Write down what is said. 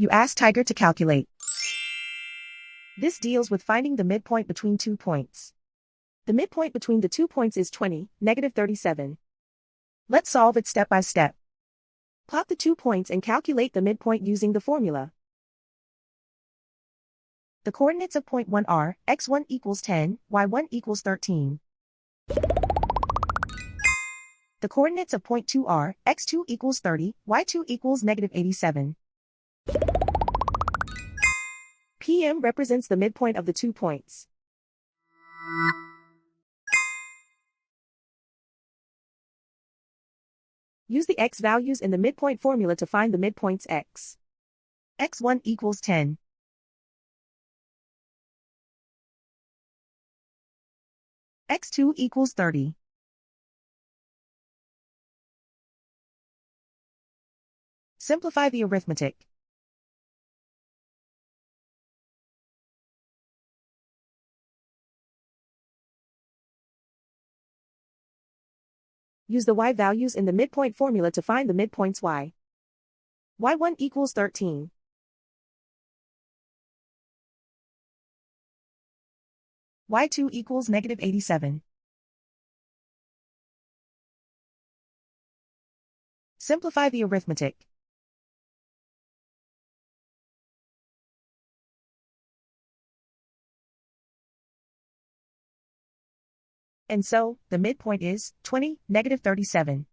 You ask Tiger to calculate. This deals with finding the midpoint between 2 points. The midpoint between the 2 points is 20, -37. Let's solve it step by step. Plot the 2 points and calculate the midpoint using the formula. The coordinates of point 1 are, x1 equals 10, y1 equals 13. The coordinates of point 2 are, x2 equals 30, y2 equals -87. PM represents the midpoint of the 2 points. Use the x values in the midpoint formula to find the midpoints x. x1 equals 10. x2 equals 30. Simplify the arithmetic. Use the y values in the midpoint formula to find the midpoints y. y1 equals 13. y2 equals -87. Simplify the arithmetic. And so, the midpoint is 20, -37.